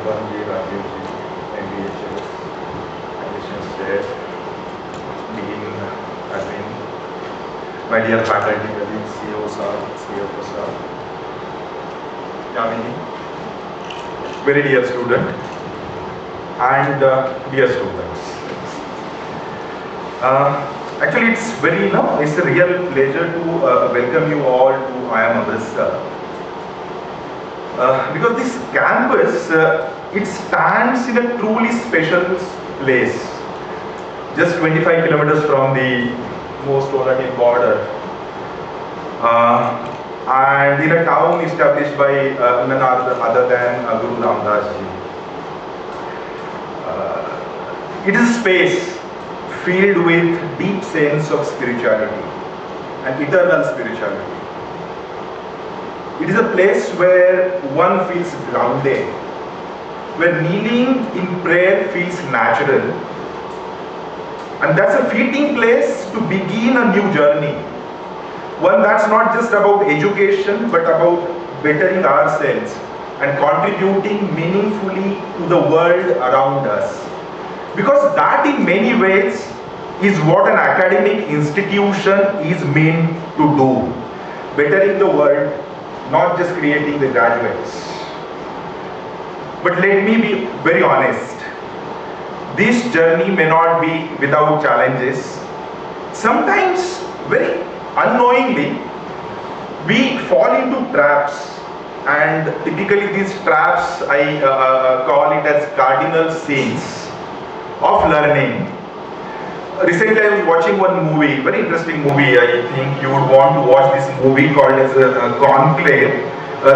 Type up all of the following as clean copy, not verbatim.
Anupam ji, Rajeev ji, MBA-HR, admissions chair, Dean, admin, my dear faculty colleagues, CEO sir, CFO sir, Yamini, very dear student, and dear students. Actually, it's it's a real pleasure to welcome you all to IIMAm. Because this campus, it stands in a truly special place, just 25 kilometers from the most Olympic border, and in a town established by none other than Guru Ramdas ji. It is a space filled with deep sense of spirituality and eternal spirituality. It is a place where one feels grounded, where kneeling in prayer feels natural, and that's a fitting place to begin a new journey. One that's not just about education, but about bettering ourselves and contributing meaningfully to the world around us. Because that in many ways is what an academic institution is meant to do. Bettering the world, not just creating the graduates. But let me be very honest. This journey may not be without challenges. Sometimes, very unknowingly, we fall into traps, and typically these traps, I call it as cardinal sins of learning. Recently I was watching one movie, very interesting movie. I think you would want to watch this movie called as Conclave.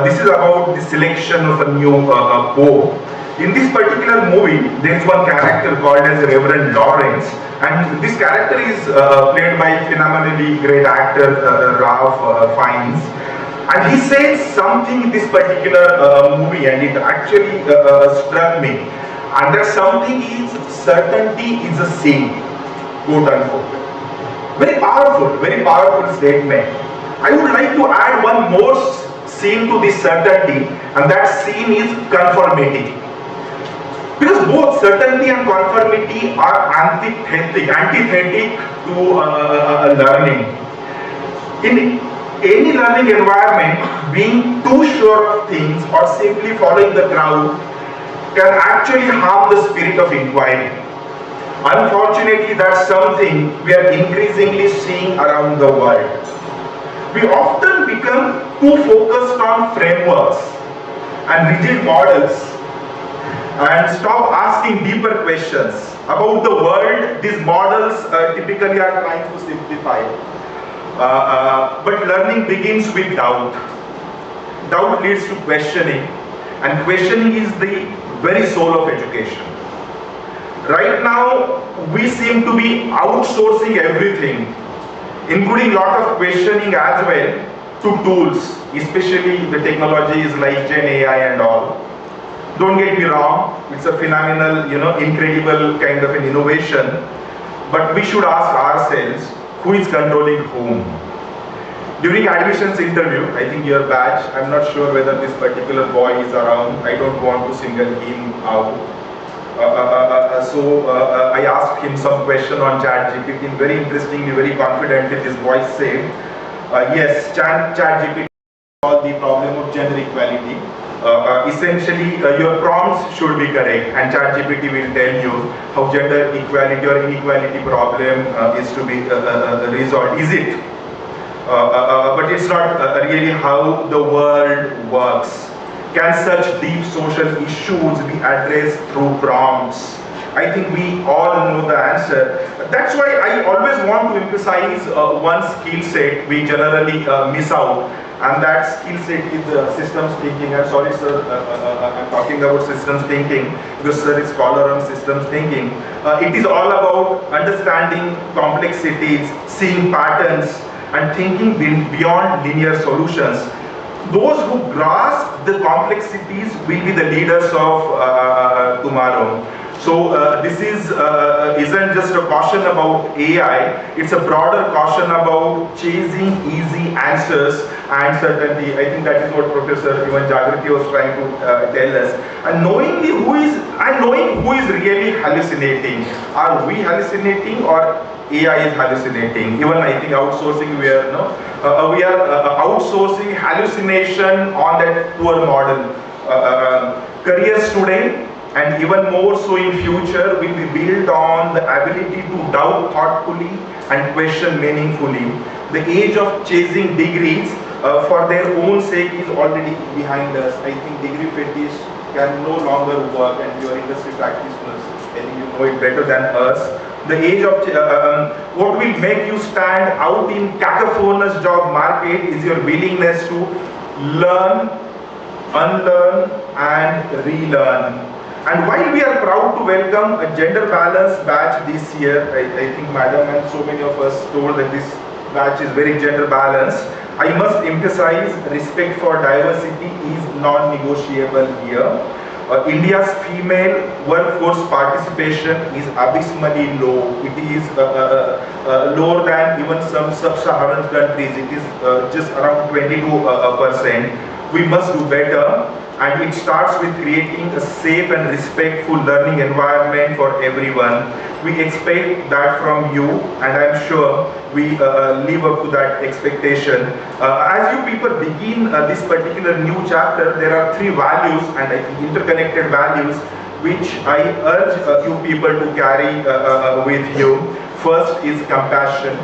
This is about the selection of a new Pope. In this particular movie, there is one character called as Reverend Lawrence, and this character is played by phenomenally great actor Ralph Fiennes. And he says something in this particular movie, and it actually struck me. And that something is certainty is a sin, quote unquote. Very powerful statement. I would like to add one more sin to this certainty, and that sin is conformity. Because both certainty and conformity are antithetic to learning. In any learning environment, being too sure of things or simply following the crowd can actually harm the spirit of inquiry. Unfortunately, that's something we are increasingly seeing around the world. We often become too focused on frameworks and rigid models and stop asking deeper questions about the world these models typically are trying to simplify. But learning begins with doubt. Doubt leads to questioning, and questioning is the very soul of education. Right now, we seem to be outsourcing everything, including a lot of questioning as well, to tools, especially the technologies like Gen AI and all. Don't get me wrong, it's a phenomenal, incredible kind of an innovation, but we should ask ourselves, who is controlling whom? During admissions interview, I think your batch, I'm not sure whether this particular boy is around, I don't want to single him out. So I asked him some question on ChatGPT, very interestingly, very confidently, this boy said, yes, ChatGPT solves the problem of gender equality. Essentially, your prompts should be correct, and ChatGPT will tell you how gender equality or inequality problem is to be resolved. Is it? But it's not really how the world works. Can such deep social issues be addressed through prompts? I think we all know the answer. That's why I always want to emphasize one skill set we generally miss out, and that skill set is systems thinking. I'm sorry, sir, I'm talking about systems thinking because sir is scholar on systems thinking. It is all about understanding complexities, seeing patterns, and thinking beyond linear solutions. Those who grasp the complexities will be the leaders of tomorrow. So this isn't just a caution about AI, it's a broader caution about chasing easy answers and certainty. I think that is what Professor even Jagriti was trying to tell us. And knowing who is really hallucinating. Are we hallucinating or AI is hallucinating? Even I think outsourcing, we are outsourcing hallucination on that poor model. Careers today, and even more so in future, will be built on the ability to doubt thoughtfully and question meaningfully. The age of chasing degrees for their own sake is already behind us. I think degree fetish can no longer work, and your industry practitioners, I think you know it better than us. The age of what will make you stand out in cacophonous job market is your willingness to learn, unlearn and relearn. And while we are proud to welcome a gender balanced batch this year, I think Madam and so many of us told that this batch is very gender balanced, I must emphasize respect for diversity is non-negotiable here. India's female workforce participation is abysmally low. It is lower than even some sub-Saharan countries. It is just around 22%. We must do better, and it starts with creating a safe and respectful learning environment for everyone. We expect that from you, and I'm sure we live up to that expectation. As you people begin this particular new chapter, there are three values, and I think interconnected values, which I urge you people to carry with you. First is compassion.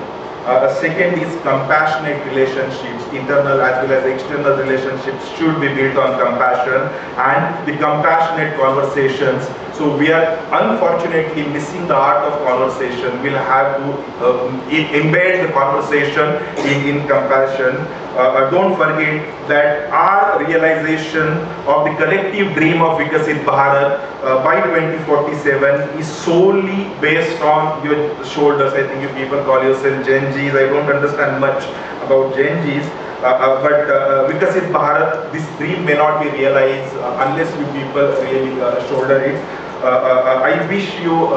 Second is compassionate relationships. Internal as well as external relationships should be built on compassion and the compassionate conversations. So we are unfortunately missing the art of conversation. We'll have to embed the conversation in compassion. Don't forget that our realization of the collective dream of Vikasit Bharat by 2047 is solely based on your shoulders. I think you people call yourself Gen Zs. I don't understand much about Gen Zs. But Vikasit Bharat, this dream may not be realized unless you people really shoulder it. I wish you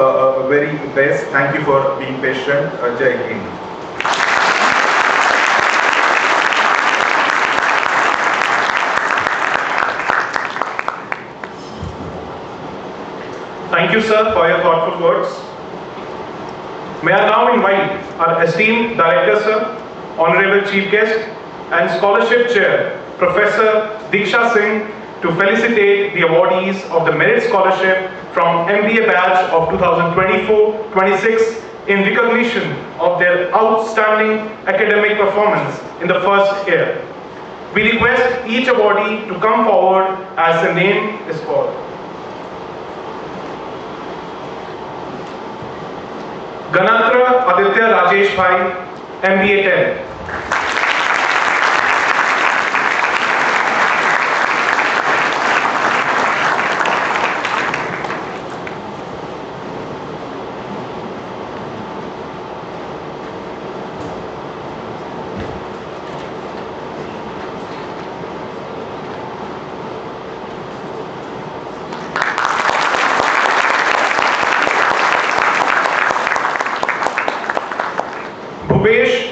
very best. Thank you for being patient. Jai Hind. Thank you, sir, for your thoughtful words. May I now invite our esteemed Director, sir, Honorable Chief Guest, and Scholarship Chair, Professor Diksha Singh, to felicitate the awardees of the Merit Scholarship from MBA batch of 2024-26 in recognition of their outstanding academic performance in the first year. We request each awardee to come forward as the name is called. Ganatra Aditya Rajesh Bhai, MBA 10.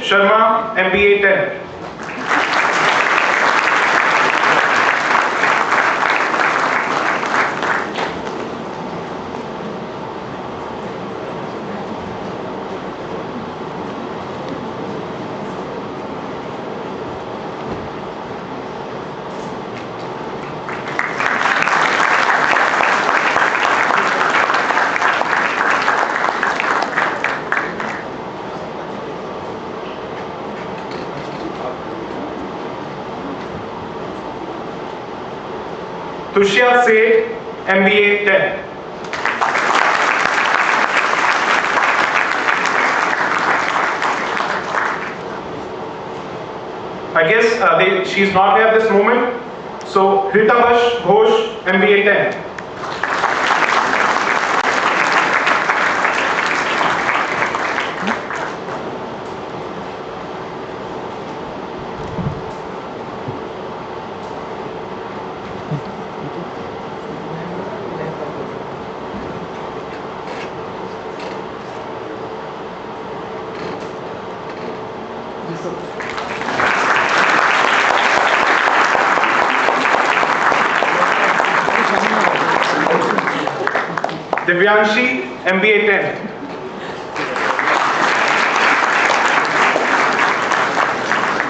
Sharma, MBA 10. Tushya Seth, MBA 10. I guess she's not here at this moment. So Ritabash Ghosh, MBA 10. Divyanshi, MBA-10.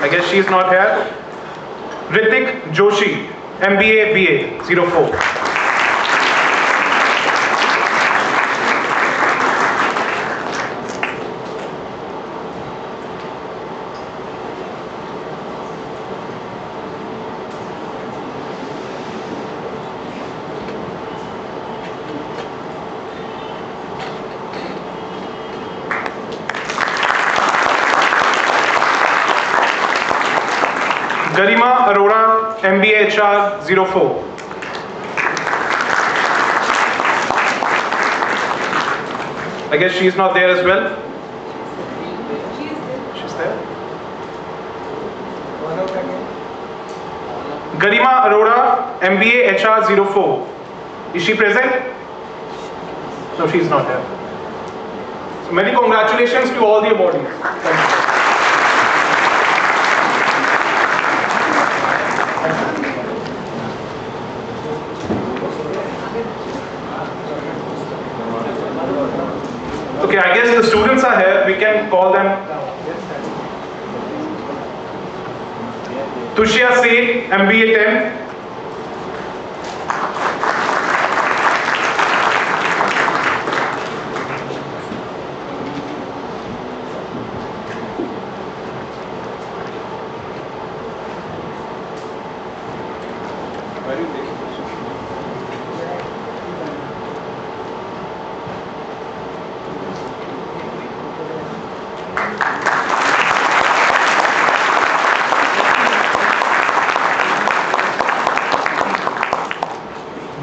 I guess she's not here. Ritik Joshi, MBA-BA, 04. Garima Arora, MBA-HR, 04. I guess she's not there as well. She's there. Garima Arora, MBA-HR, 04. Is she present? No, she's not there. So many congratulations to all the awardees. Thank you. Okay, I guess the students are here. We can call them. Tushya Seth, MBA-10.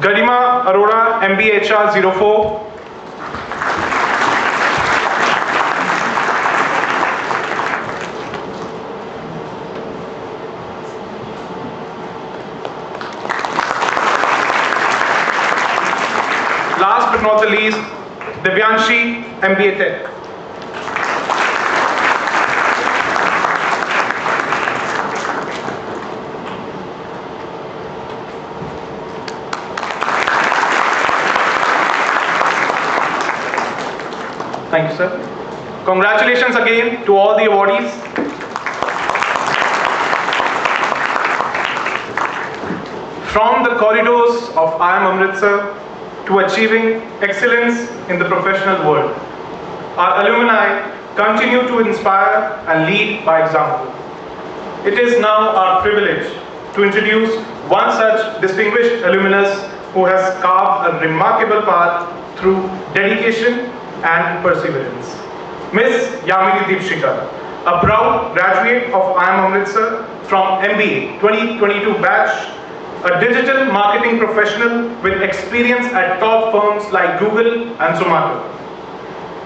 Garima Arora, MBA-HR, 04. Last but not the least, Divyanshi, MBA-Tech. Thank you, sir. Congratulations again to all the awardees. From the corridors of IIM Amritsar to achieving excellence in the professional world, our alumni continue to inspire and lead by example. It is now our privilege to introduce one such distinguished alumnus who has carved a remarkable path through dedication and perseverance. Ms. Yamini Deepshika, a proud graduate of IIM Amritsar from MBA 2022 batch, a digital marketing professional with experience at top firms like Google and Zomato.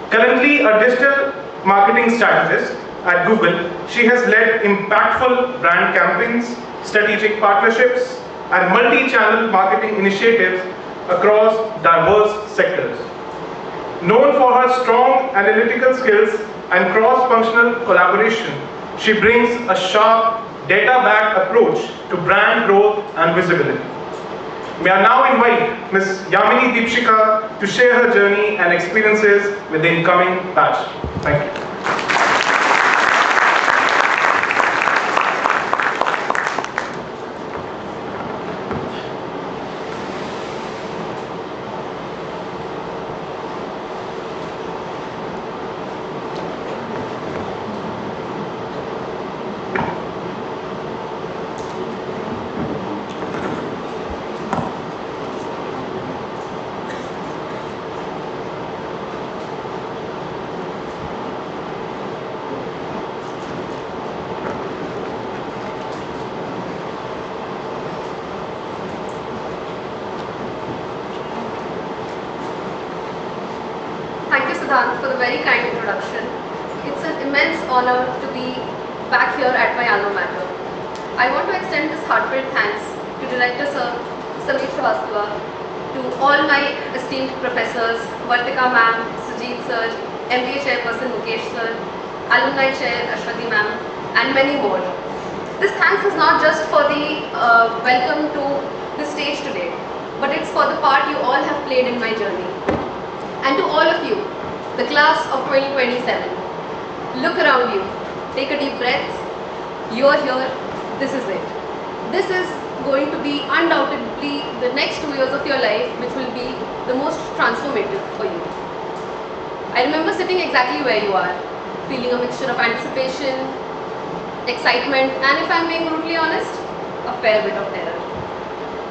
Currently a digital marketing strategist at Google, she has led impactful brand campaigns, strategic partnerships, and multi-channel marketing initiatives across diverse sectors. Known for her strong analytical skills and cross-functional collaboration, she brings a sharp, data-backed approach to brand growth and visibility. May I now invite Ms. Yamini Deepshika to share her journey and experiences with the incoming batch. Thank you. For the very kind introduction. It's an immense honor to be back here at my alma mater. I want to extend this heartfelt thanks to Director Sir Sameer Srivastava, to all my esteemed professors, Vartika Ma'am, Sujit Sir, MBA Chairperson Mukesh Sir, Alumni Chair Ashwati Ma'am, and many more. This thanks is not just for the welcome to the stage today, but it's for the part you all have played in my journey. And to all of you, the class of 2027, look around you, take a deep breath, you're here, this is it. This is going to be undoubtedly the next 2 years of your life which will be the most transformative for you. I remember sitting exactly where you are, feeling a mixture of anticipation, excitement, and if I'm being brutally honest, a fair bit of terror.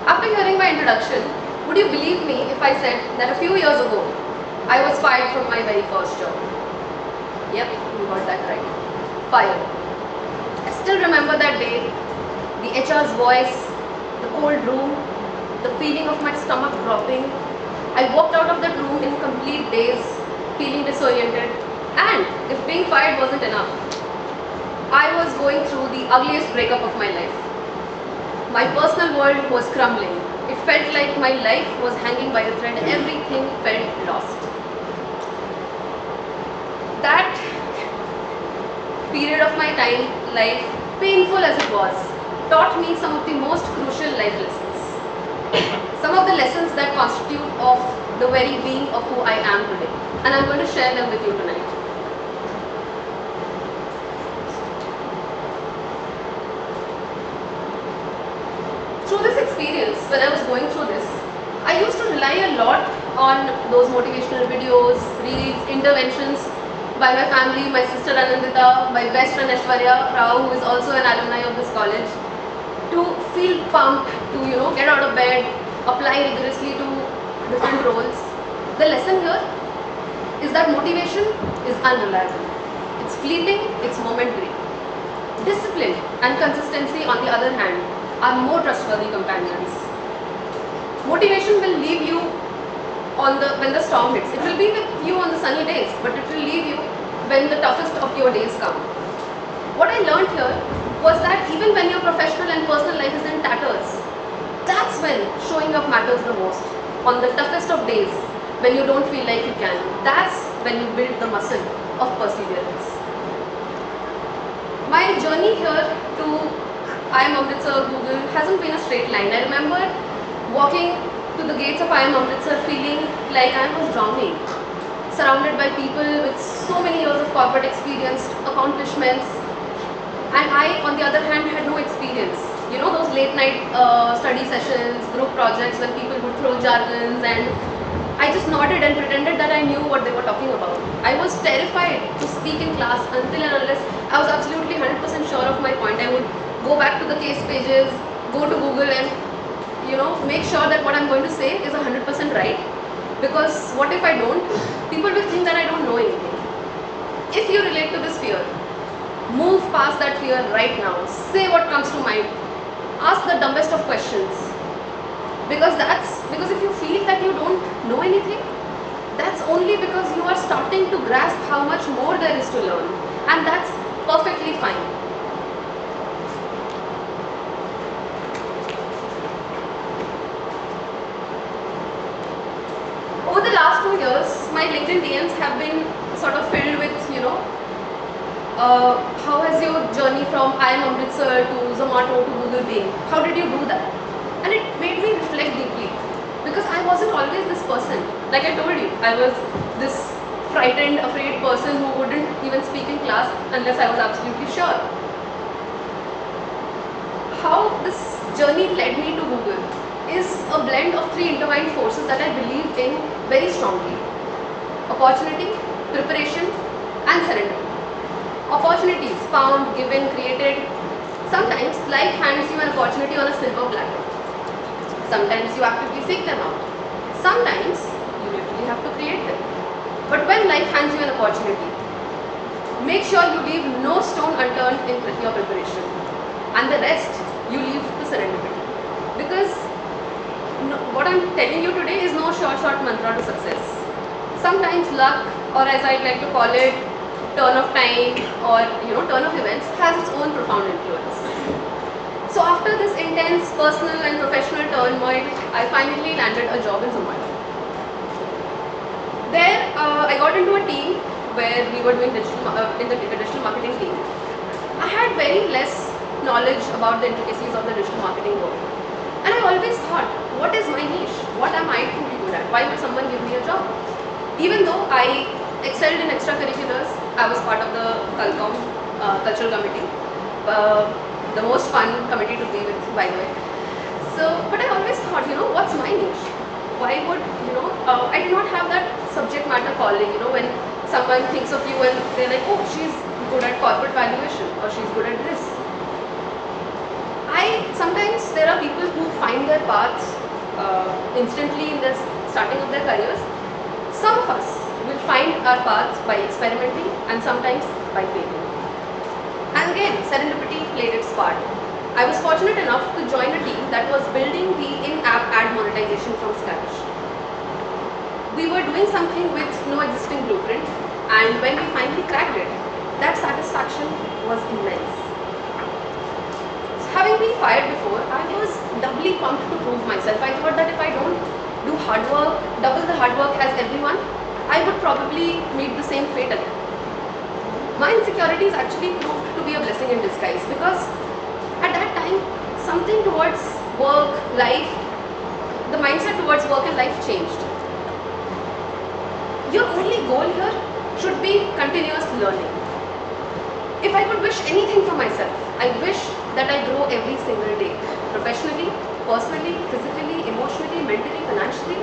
After hearing my introduction, would you believe me if I said that a few years ago, I was fired from my very first job? Yep, you got that right. Fired. I still remember that day, the HR's voice, the cold room, the feeling of my stomach dropping. I walked out of that room in complete daze, feeling disoriented, and if being fired wasn't enough, I was going through the ugliest breakup of my life. My personal world was crumbling. It felt like my life was hanging by a thread. Everything felt lost. That period of my life, painful as it was, taught me some of the most crucial life lessons. Some of the lessons that constitute of the very being of who I am today. And I'm going to share them with you tonight. Through this experience, when I was going through this, I used to rely a lot on those motivational videos, reads, interventions by my family, my sister Anandita, my best friend Aishwarya Rao, who is also an alumni of this college, to feel pumped, to get out of bed, apply rigorously to different roles. The lesson here is that motivation is unreliable. It's fleeting, it's momentary. Discipline and consistency, on the other hand, are more trustworthy companions. Motivation will leave you when the storm hits. It will be with you on the sunny days, but it will leave you when the toughest of your days come. What I learned here was that even when your professional and personal life is in tatters, that's when showing up matters the most. On the toughest of days, when you don't feel like you can, that's when you build the muscle of perseverance. My journey here to IIMAm Google hasn't been a straight line. I remember walking to the gates of IIMAm feeling like I was drowning, surrounded by people with so many years of corporate experience, accomplishments, and I, on the other hand, had no experience. You know, those late night study sessions, group projects when people would throw jargons, and I just nodded and pretended that I knew what they were talking about. I was terrified to speak in class until and unless I was absolutely 100% sure of my point. I would go back to the case pages, go to Google and make sure that what I'm going to say is 100% right. Because what if I don't? People will think that I don't know anything. If you relate to this fear, move past that fear right now. Say what comes to mind. Ask the dumbest of questions. Because if you feel that you don't know anything, that's only because you are starting to grasp how much more there is to learn. And that's perfectly fine. Over the last 2 years, my LinkedIn DMs have been sort of filled with, how has your journey from IIMAm to Zomato to Google been? How did you do that? And it made me reflect deeply, because I wasn't always this person. Like I told you, I was this frightened, afraid person who wouldn't even speak in class unless I was absolutely sure. How this journey led me to Google is a blend of 3 intertwined forces that I believe in very strongly: opportunity, preparation, and serenity. Opportunities found, given, created. Sometimes life hands you an opportunity on a silver platter. Sometimes you actively seek them out. Sometimes you literally have to create them. But when life hands you an opportunity, make sure you leave no stone unturned in your preparation, and the rest you leave to serendipity. Because what I'm telling you today is no short mantra to success. Sometimes luck, or as I like to call it, turn of time, or turn of events, has its own profound influence. So after this intense personal and professional turmoil, I finally landed a job in Zomato. There, I got into a team where we were doing in the digital marketing team. I had very less knowledge about the intricacies of the digital marketing world. And I always thought, what is my niche? What am I truly good at? Why would someone give me a job? Even though I excelled in extracurriculars, I was part of the cultural committee, the most fun committee to be with, by the way. So, but I always thought, what's my niche? Why would, I did not have that subject matter calling, when someone thinks of you and they're like, oh, she's good at corporate valuation or she's good at this. Sometimes there are people who find their paths instantly in the starting of their careers. Some of us will find our paths by experimenting and sometimes by failing. And again, serendipity played its part. I was fortunate enough to join a team that was building the in-app ad monetization from scratch. We were doing something with no existing blueprint, and when we finally cracked it, that satisfaction was immense. So having been fired before, I was doubly pumped to prove myself. I thought that if I don't do hard work, double the hard work as everyone, I would probably meet the same fate again. My insecurities actually proved to be a blessing in disguise, because at that time, something towards work, life, the mindset towards work and life changed. Your only goal here should be continuous learning. If I could wish anything for myself, I wish that I grow every single day, professionally, personally, physically, emotionally, mentally, financially.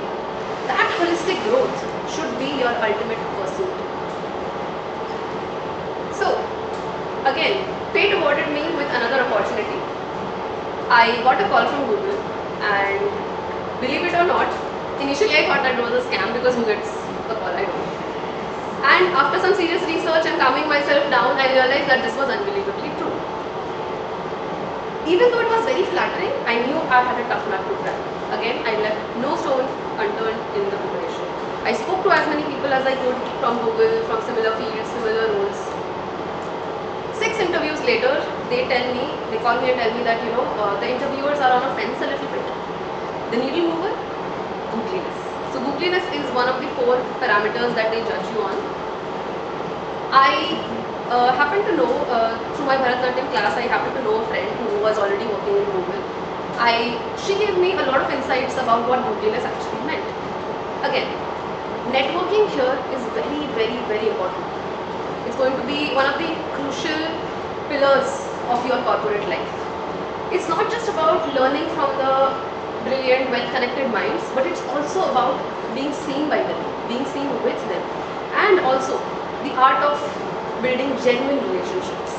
That holistic growth should be your ultimate pursuit. So, again, fate awarded me with another opportunity. I got a call from Google, and believe it or not, initially I thought that it was a scam, because who gets the call? I don't know. And after some serious research and calming myself down, I realized that this was unbelievably true. Even though it was very flattering, I knew I had a tough nut to crack. Again, I left no stone unturned in the preparation. I spoke to as many people as I could from Google, from similar fields, similar roles. 6 interviews later, they call me and tell me that, the interviewers are on a fence a little bit. The needle mover? Googliness. So googliness is one of the 4 parameters that they judge you on. I happen to know, through my Bharatanatyam class, I happen to know a friend who was already working in Google. She gave me a lot of insights about what googliness actually meant. Again, networking here is very, very, very important. It's going to be one of the crucial pillars of your corporate life. It's not just about learning from the brilliant, well-connected minds, but it's also about being seen by them, being seen with them, and also the art of building genuine relationships.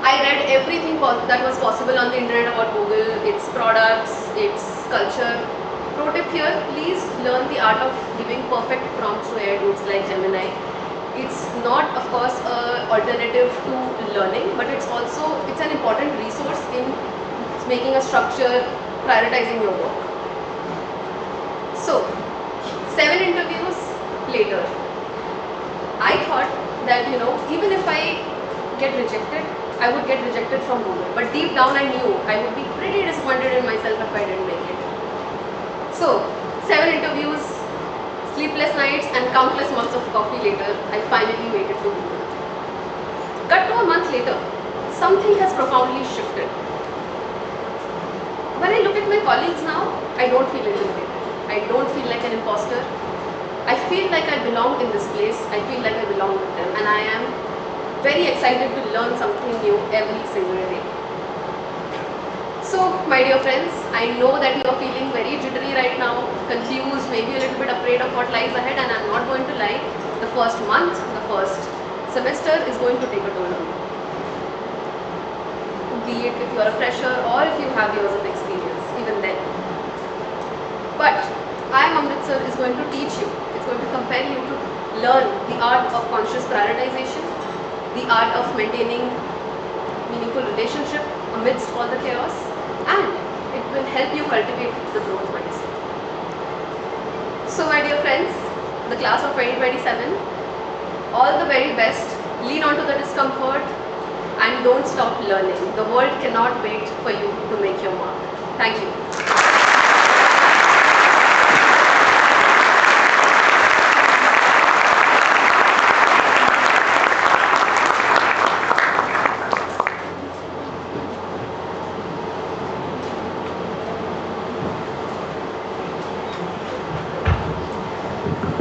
I read everything that was possible on the internet about Google, its products, its culture. Pro tip here, please learn the art of giving perfect prompts to AI tools like Gemini. It's not, of course, an alternative to learning, but it's an important resource in making a structure, prioritizing your work. So, 7 interviews later, I thought that, even if I get rejected, I would get rejected from Google. But deep down I knew I would be pretty disappointed in myself if I didn't make it. So, 7 interviews, sleepless nights and countless months of coffee later, I finally made it to Google. Cut to a month later, something has profoundly shifted. When I look at my colleagues now, I don't feel intimidated. I don't feel like an imposter. I feel like I belong in this place. I feel like I belong with them, and I am very excited to learn something new every single day. So, my dear friends, I know that you are feeling very jittery right now, confused, maybe a little bit afraid of what lies ahead, and I'm not going to lie. The first month, the first semester is going to take a toll on you. Be it if you are a fresher or if you have years of experience, even then. But IIMAm is going to teach you, it's going to compel you to learn the art of conscious prioritization, the art of maintaining meaningful relationship amidst all the chaos, and it will help you cultivate the growth mindset. So my dear friends, the class of 2027, all the very best. Lean onto the discomfort and don't stop learning. The world cannot wait for you to make your mark. Thank you.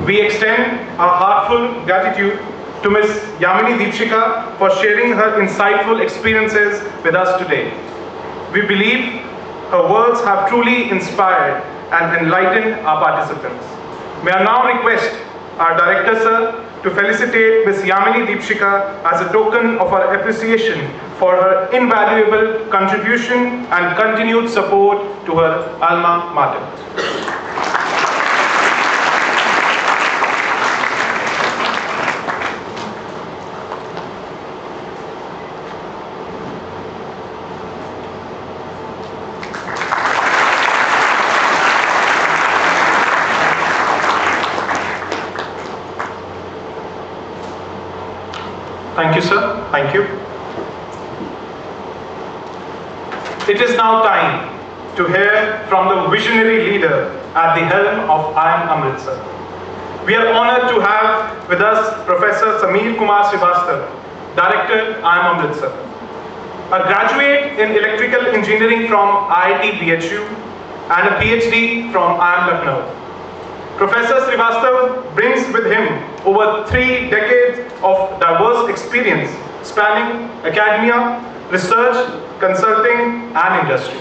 We extend our heartfelt gratitude to Ms. Yamini Deepshika for sharing her insightful experiences with us today. We believe her words have truly inspired and enlightened our participants. May I now request our Director Sir to felicitate Ms. Yamini Deepshika as a token of our appreciation for her invaluable contribution and continued support to her alma mater. Thank you, sir. Thank you. It is now time to hear from the visionary leader at the helm of IIM Amritsar. We are honored to have with us Professor Sameer Kumar Srivastava, Director, IIM Amritsar. A graduate in electrical engineering from IIT BHU and a PhD from IIM Lucknow. Professor Srivastava brings with him over 3 decades of diverse experience spanning academia, research, consulting, and industry.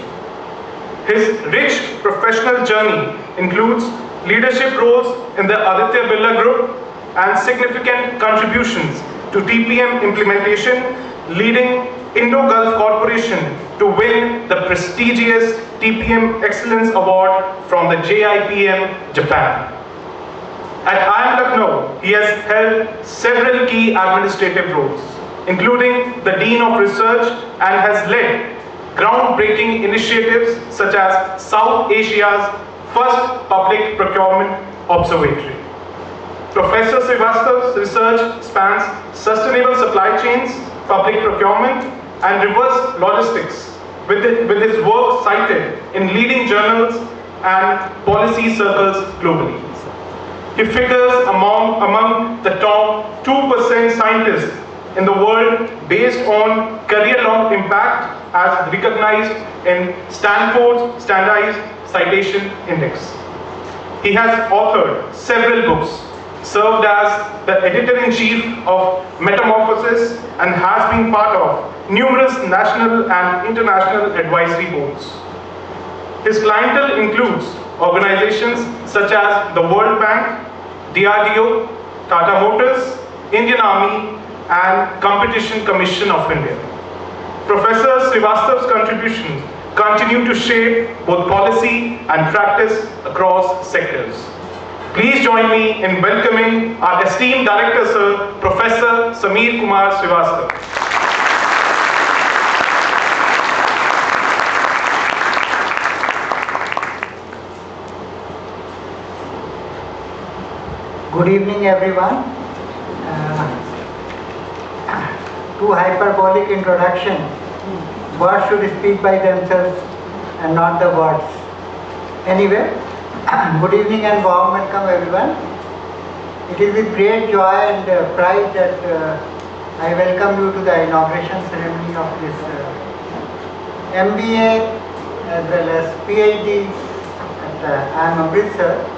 His rich professional journey includes leadership roles in the Aditya Birla Group and significant contributions to TPM implementation, leading Indo-Gulf Corporation to win the prestigious TPM Excellence Award from the JIPM, Japan. At IIM Lucknow, he has held several key administrative roles, including the Dean of Research, and has led groundbreaking initiatives such as South Asia's first public procurement observatory. Professor Srivastava's research spans sustainable supply chains, public procurement, and reverse logistics, with his work cited in leading journals and policy circles globally. He figures among the top 2% scientists in the world based on career-long impact as recognized in Stanford's Standardized Citation Index. He has authored several books, served as the editor-in-chief of Metamorphosis, and has been part of numerous national and international advisory boards. His clientele includes organizations such as the World Bank, DRDO, Tata Motors, Indian Army, and Competition Commission of India. Professor Srivastava's contributions continue to shape both policy and practice across sectors. Please join me in welcoming our esteemed Director Sir, Professor Sameer Kumar Srivastava. Good evening, everyone. Too hyperbolic introduction. Words should speak by themselves and not the words. Anyway, good evening and warm welcome, everyone. It is with great joy and pride that I welcome you to the inauguration ceremony of this MBA as well as PhD at IIM Amritsar.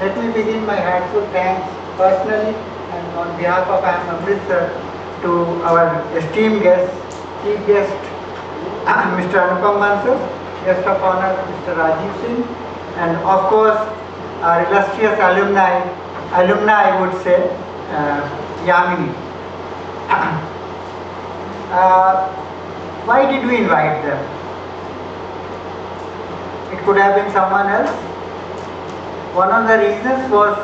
Let me begin my heartfelt thanks personally and on behalf of IIM Amritsar to our esteemed guest, chief guest, Mr. Anupam Bansal, guest of honor, Mr. Rajeev Singh, and of course our illustrious alumni I would say, Yamini. Why did we invite them? It could have been someone else. One of the reasons was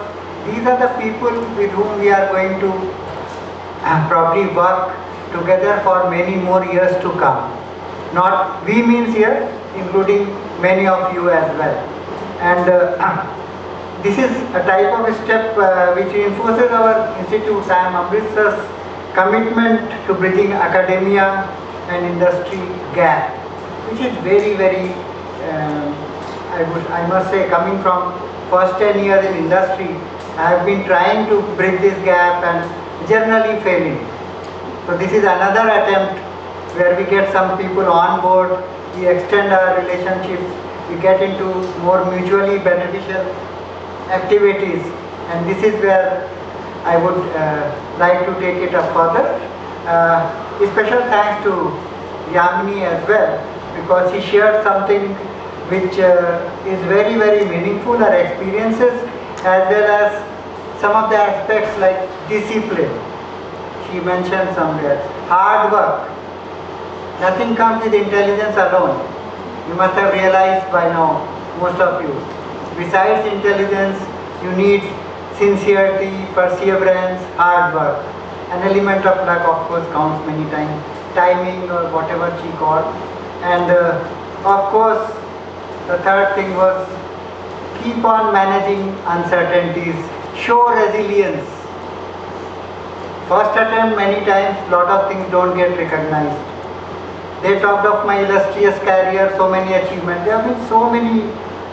these are the people with whom we are going to probably work together for many more years to come. Not we means here, including many of you as well. And this is a type of a step which reinforces our institute, IIM Amritsar's commitment to bridging academia and industry gap, which is very, very, I must say, coming from first 10 years in industry, I have been trying to bridge this gap and generally failing. So this is another attempt where we get some people on board, we extend our relationships, we get into more mutually beneficial activities, And this is where I would like to take it up further. A special thanks to Yamini as well, because she shared something which is very, very meaningful, her experiences, as well as some of the aspects like discipline. She mentioned somewhere, hard work. Nothing comes with intelligence alone. You must have realized by now, most of you. Besides intelligence, you need sincerity, perseverance, hard work. An element of luck, of course, counts many times. Timing or whatever she called. And of course, the third thing was keep on managing uncertainties. Show resilience. First attempt, many times, lot of things don't get recognized. They talked of my illustrious career, so many achievements. There have been so many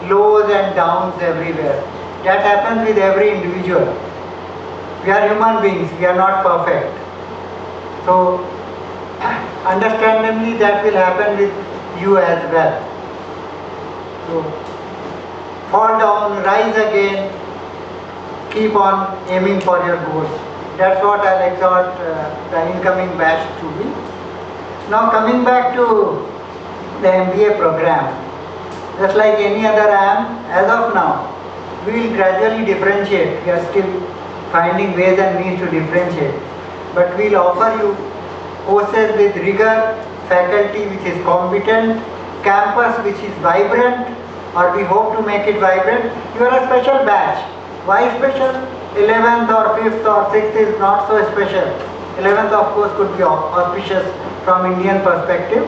lows and downs everywhere. That happens with every individual. We are human beings, we are not perfect. So, understandably, that will happen with you as well. So, fall down, rise again, keep on aiming for your goals. That's what I'll exhort the incoming batch to be. Now coming back to the MBA program, just like any other IIM, as of now, we will gradually differentiate. We are still finding ways and means to differentiate. But we will offer you courses with rigor, faculty which is competent, campus which is vibrant, or we hope to make it vibrant. You are a special batch. Why special? 11th or 5th or 6th is not so special. 11th of course could be auspicious from Indian perspective.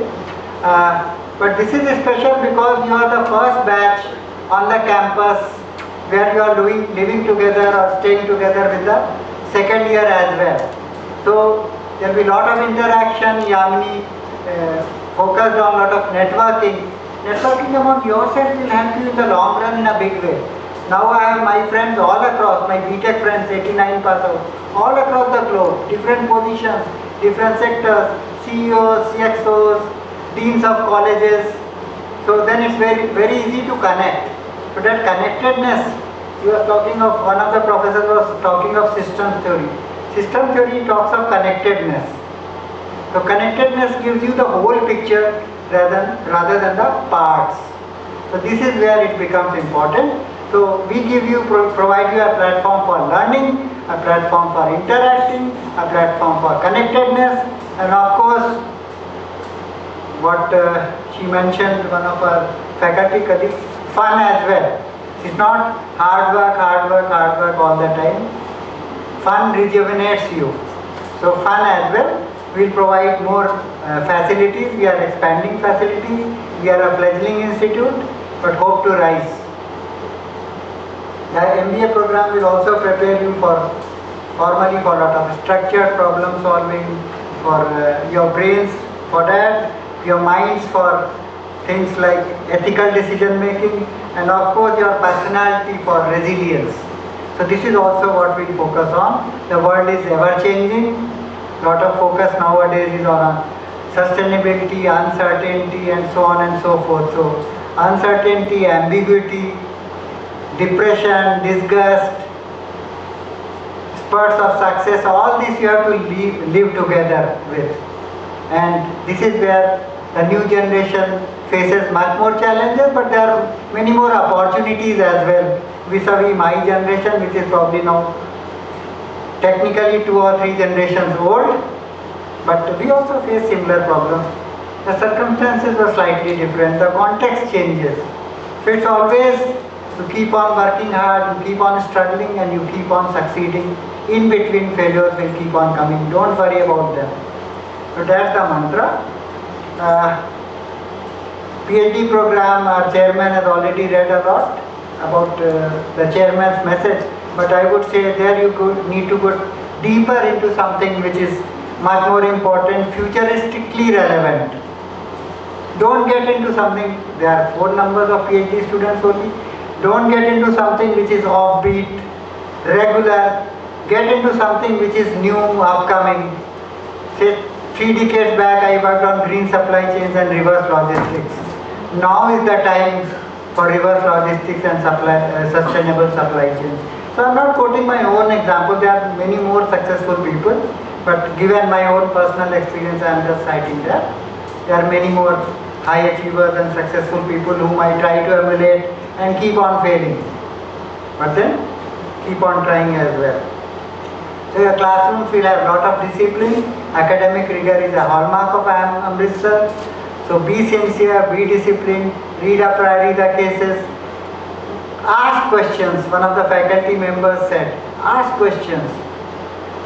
But this is special because you are the first batch on the campus where you are living together or staying together with the second year as well. So there will be a lot of interaction. Yamini focused on a lot of networking. Networking among yourself will help you in the long run in a big way. Now I have my friends all across, my BTech friends, 89 pass out, all across the globe, different positions, different sectors, CEOs, CXOs, deans of colleges. So then it's very, very easy to connect. So that connectedness, you are talking of, one of the professors was talking of system theory. System theory talks of connectedness. So connectedness gives you the whole picture rather than the parts. So this is where it becomes important. So we provide you a platform for learning, a platform for interacting, a platform for connectedness, and of course, what she mentioned, one of our faculty colleagues, fun as well. It's not hard work all the time. Fun rejuvenates you. So fun as well. We'll provide more facilities. We are expanding facilities. We are a fledgling institute, but hope to rise. The MBA program will also prepare you formally for a lot of structured problem solving, for your brains for that, your minds for things like ethical decision making, and of course your personality for resilience. So this is also what we focus on. The world is ever changing. A lot of focus nowadays is on sustainability, uncertainty, and so on and so forth. So uncertainty, ambiguity, depression, disgust, spurts of success, all this you have to live together with. And this is where the new generation faces much more challenges, but there are many more opportunities as well vis-a-vis my generation, which is probably now technically 2 or 3 generations old, but we also face similar problems. The circumstances are slightly different, the context changes. So it's always to keep on working hard, you keep on struggling, and you keep on succeeding. In between, failures will keep on coming. Don't worry about them. So that's the mantra. PhD program, our chairman has already read a lot about the chairman's message, but I would say there you need to go deeper into something which is much more important, futuristically relevant. Don't get into something, there are 4 numbers of PhD students only. Don't get into something which is offbeat, regular. Get into something which is new, upcoming. Say 3 decades back I worked on green supply chains and reverse logistics. Now is the time for reverse logistics and sustainable supply chains. So I'm not quoting my own example, there are many more successful people, but given my own personal experience, I am just citing that. There are many more high achievers and successful people whom I try to emulate and keep on failing. But then, keep on trying as well. So your classrooms will have a lot of discipline. Academic rigor is a hallmark of IIM Amritsar. So be sincere, be disciplined, read after I read the cases. Ask questions. One of the faculty members said, ask questions.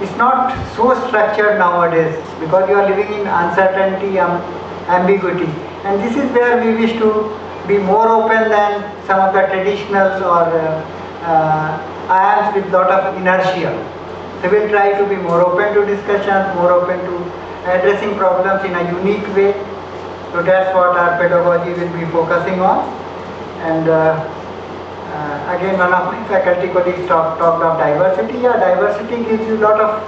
It's not so structured nowadays because you are living in uncertainty, ambiguity. And this is where we wish to be more open than some of the traditionals or IIMs with lot of inertia. So we'll try to be more open to discussions, more open to addressing problems in a unique way. So that's what our pedagogy will be focusing on. And again, one of my faculty colleagues talked of diversity. Yeah, diversity gives you a lot of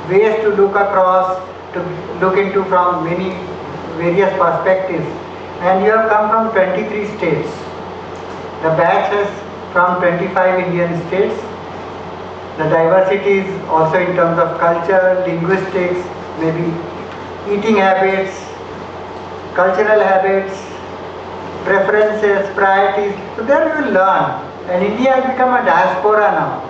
ways to look across, to look into from many various perspectives. And you have come from 23 states. The batch has from 25 Indian states. The diversity is also in terms of culture, linguistics, maybe eating habits, cultural habits, preferences, priorities. So there you will learn. And India has become a diaspora now.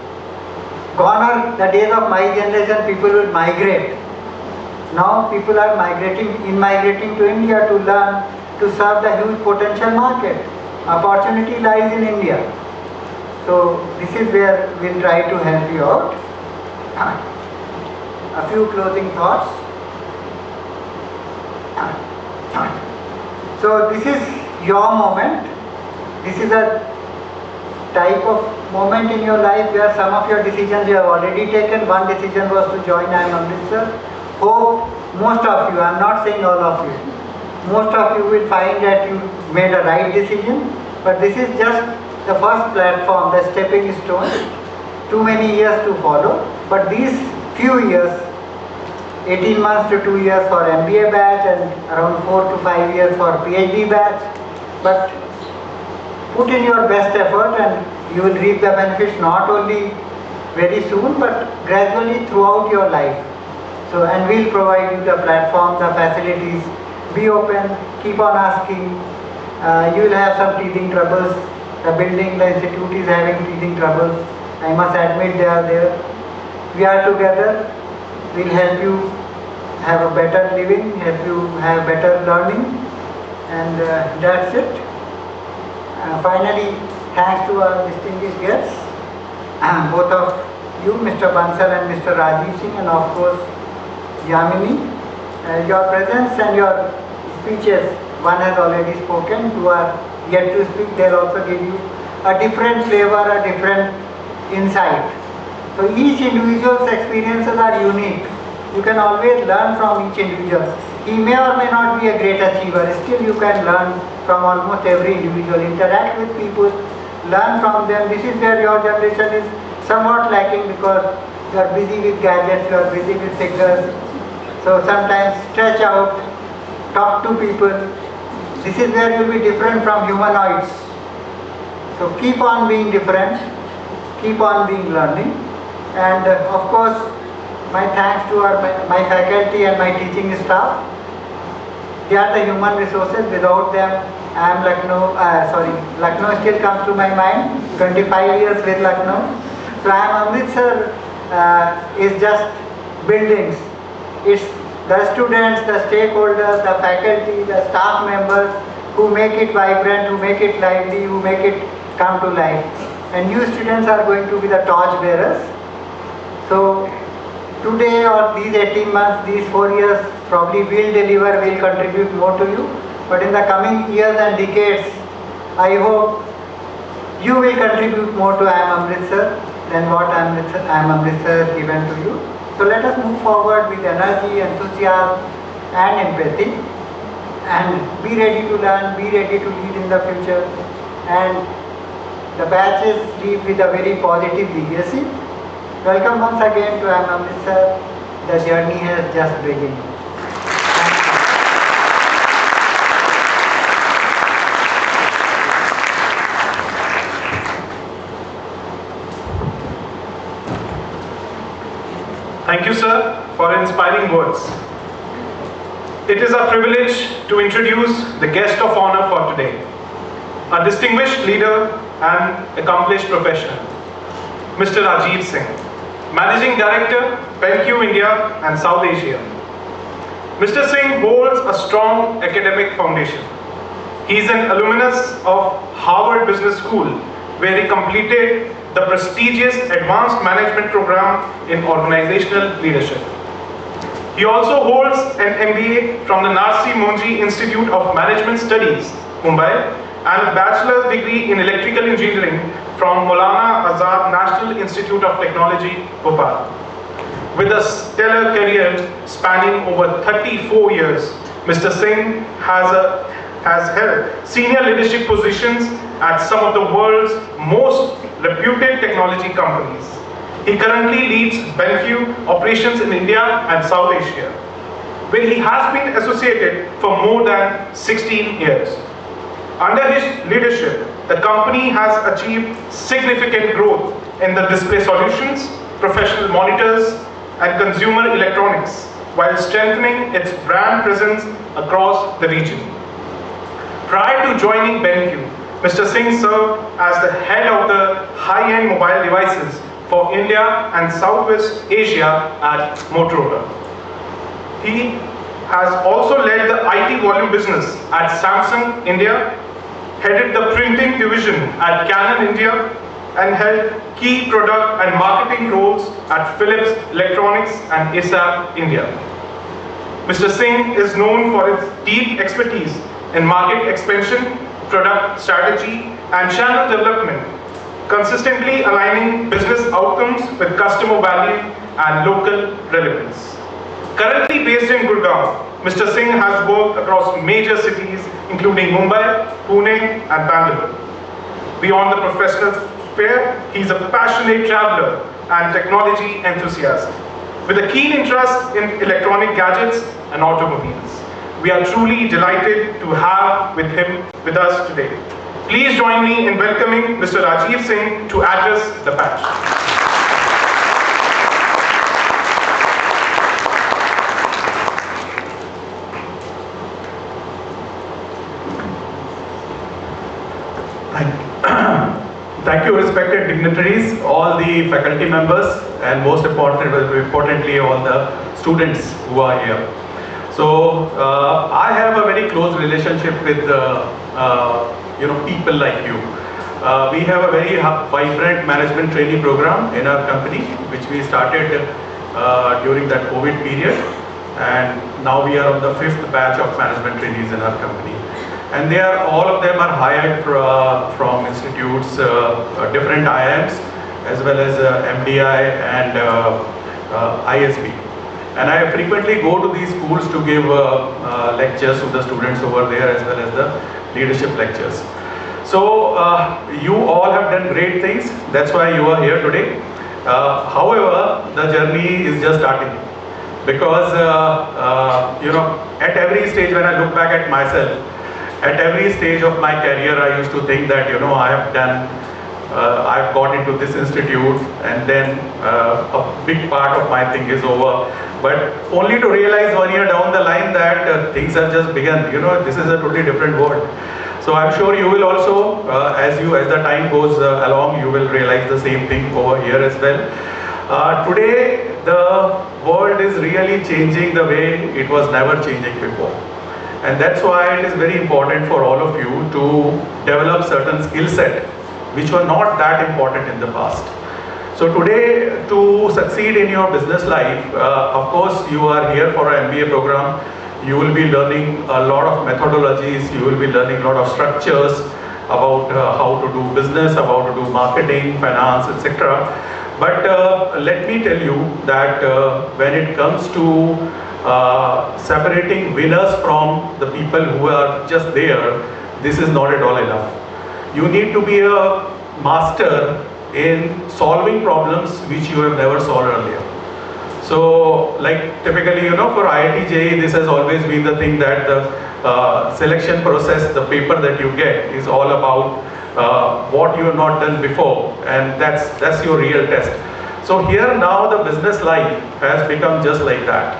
Gone are the days of my generation, people will migrate. Now people are migrating to India to learn, to serve the huge potential market. Opportunity lies in India. So this is where we'll try to help you out. A few closing thoughts. So this is your moment. This is a type of moment in your life where some of your decisions you have already taken. One decision was to join IIM Amritsar. Hope most of you, I am not saying all of you, most of you will find that you made a right decision. But this is just the first platform, the stepping stone. Too many years to follow. But these few years, 18 months to 2 years for MBA batch and around 4 to 5 years for PhD batch. But put in your best effort and you will reap the benefits not only very soon but gradually throughout your life. So, and we'll provide you the platform, the facilities. Be open, keep on asking. You will have some teething troubles. The building, the institute is having teething troubles. I must admit they are there. We are together. We'll help you have a better living, help you have better learning. And that's it. Finally, thanks to our distinguished guests, both of you, Mr. Bansal and Mr. Rajeev Singh, and of course, Yamini. Your presence and your speeches, one has already spoken, two are yet to speak. They'll also give you a different flavor, a different insight. So each individual's experiences are unique. You can always learn from each individual. He may or may not be a great achiever, still you can learn from almost every individual. Interact with people, learn from them. This is where your generation is somewhat lacking because you are busy with gadgets, you are busy with figures. So sometimes stretch out, talk to people. This is where you will be different from humanoids. So keep on being different, keep on being learning. And of course, my thanks to my faculty and my teaching staff. They are the human resources. Without them, Lucknow still comes to my mind. 25 years with Lucknow. So IIM Amritsar is just buildings. It's the students, the stakeholders, the faculty, the staff members who make it vibrant, who make it lively, who make it come to life. And you students are going to be the torch bearers. So today or these 18 months, these 4 years probably will deliver, will contribute more to you. But in the coming years and decades, I hope you will contribute more to IIM Amritsar than what IIM Amritsar has given to you. So let us move forward with energy, enthusiasm and empathy. And be ready to learn, be ready to lead in the future. And the batches leave with a very positive legacy. Welcome once again to IIM Amritsar. The journey has just begun. Thank you, sir, for inspiring words. It is a privilege to introduce the guest of honor for today, a distinguished leader and accomplished professional, Mr. Rajeev Singh, Managing Director, BenQ India and South Asia. Mr. Singh holds a strong academic foundation. He is an alumnus of Harvard Business School, where he completed the prestigious Advanced Management Program in Organizational Leadership. He also holds an MBA from the Narsi Monji Institute of Management Studies, Mumbai, and a bachelor's degree in Electrical Engineering from Maulana Azad National Institute of Technology, Bhopal. With a stellar career spanning over 34 years, Mr. Singh has held senior leadership positions at some of the world's most reputed technology companies. He currently leads BenQ operations in India and South Asia, where he has been associated for more than 16 years. Under his leadership, the company has achieved significant growth in the display solutions, professional monitors, and consumer electronics, while strengthening its brand presence across the region. Prior to joining BenQ, Mr. Singh served as the head of the high-end mobile devices for India and Southwest Asia at Motorola. He has also led the IT volume business at Samsung India, headed the printing division at Canon India, and held key product and marketing roles at Philips Electronics and ASAP India. Mr. Singh is known for his deep expertise in market expansion, product strategy, and channel development, consistently aligning business outcomes with customer value and local relevance. Currently based in Gurgaon, Mr. Singh has worked across major cities including Mumbai, Pune, and Bangalore. Beyond the professional sphere, he is a passionate traveler and technology enthusiast with a keen interest in electronic gadgets and automobiles. We are truly delighted to have with us today. Please join me in welcoming Mr. Rajeev Singh to address the batch. Thank you, respected dignitaries, all the faculty members, and most importantly, all the students who are here. So, I have a very close relationship with people like you. We have a very vibrant management training program in our company, which we started during that COVID period, and now we are on the 5th batch of management trainees in our company. And all of them are hired from institutes, different IIMs, as well as MDI and ISB. And I frequently go to these schools to give lectures to the students over there, as well as the leadership lectures. So you all have done great things. That's why you are here today. However, the journey is just starting, because at every stage when I look back at myself, at every stage of my career, I used to think that I've got into this institute, and then a big part of my thing is over. But only to realize 1 year down the line that things have just begun. This is a totally different world. So I'm sure you will also, as the time goes along, you will realize the same thing over here as well. Today, the world is really changing the way it was never changing before. And that's why it is very important for all of you to develop certain skill set which were not that important in the past. So today, to succeed in your business life, of course, you are here for an MBA program. You will be learning a lot of methodologies, you will be learning a lot of structures about how to do business, about to do marketing, finance, etc. But let me tell you that when it comes to separating winners from the people who are just there, this is not at all enough. You need to be a master in solving problems which you have never solved earlier. So, like typically, for IIT JEE, this has always been the thing that the selection process, the paper that you get, is all about what you have not done before, and that's your real test. So here now the business life has become just like that.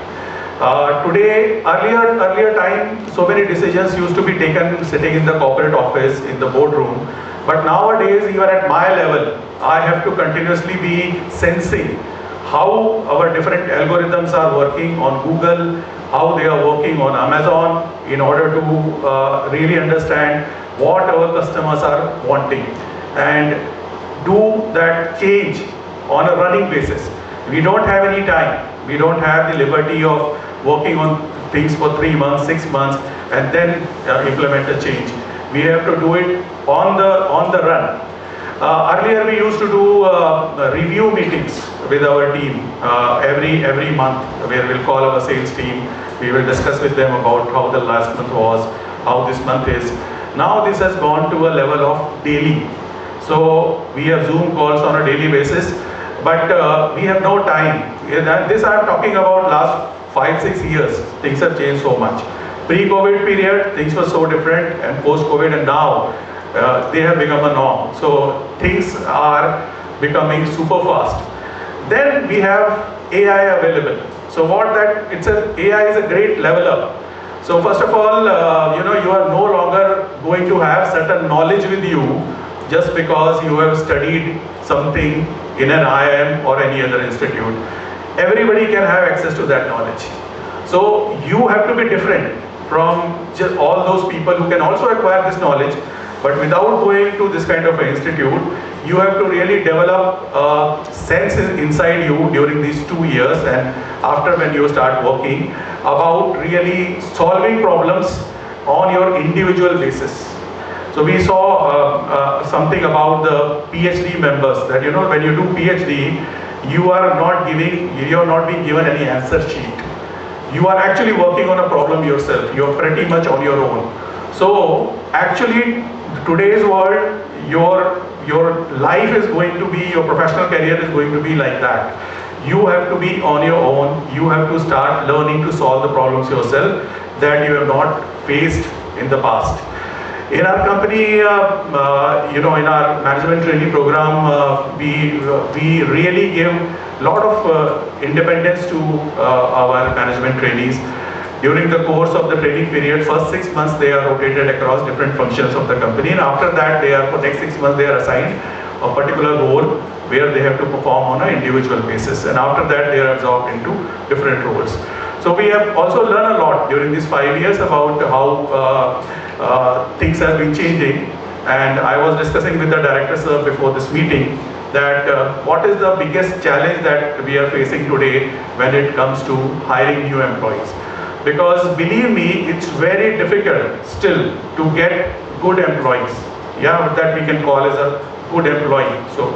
Today, earlier time, so many decisions used to be taken sitting in the corporate office, in the boardroom. But nowadays, even at my level, I have to continuously be sensing how our different algorithms are working on Google, how they are working on Amazon, in order to really understand what our customers are wanting and do that change on a running basis. We don't have any time. We don't have the liberty of working on things for 3 months, 6 months, and then implement a change. We have to do it on the run. Earlier we used to do review meetings with our team every month, where we'll call our sales team. We will discuss with them about how the last month was, how this month is. Now this has gone to a level of daily. So we have Zoom calls on a daily basis, but we have no time. And this I am talking about last 5-6 years. Things have changed so much. Pre-COVID period, things were so different, and post-COVID, and now they have become a norm. So things are becoming super fast. Then we have AI available. So AI is a great level up. So first of all, you are no longer going to have certain knowledge with you just because you have studied something in an IIM or any other institute. Everybody can have access to that knowledge. So you have to be different from just all those people who can also acquire this knowledge, but without going to this kind of an institute, you have to really develop a sense inside you during these 2 years, and after when you start working, about really solving problems on your individual basis. So we saw something about the PhD members, that when you do PhD, you are not being given any answer sheet. You are actually working on a problem yourself. You are pretty much on your own. So actually, today's world, your life is going to be, your professional career is going to be like that. You have to be on your own. You have to start learning to solve the problems yourself that you have not faced in the past. In our company, in our management training program, we really give a lot of independence to our management trainees. During the course of the training period, first 6 months they are rotated across different functions of the company, and after that for next 6 months they are assigned a particular role where they have to perform on an individual basis, and after that they are absorbed into different roles. So we have also learned a lot during these 5 years about how things have been changing, and I was discussing with the director sir before this meeting that what is the biggest challenge that we are facing today when it comes to hiring new employees. Because believe me, it's very difficult still to get good employees. Yeah, that we can call as a good employee. So,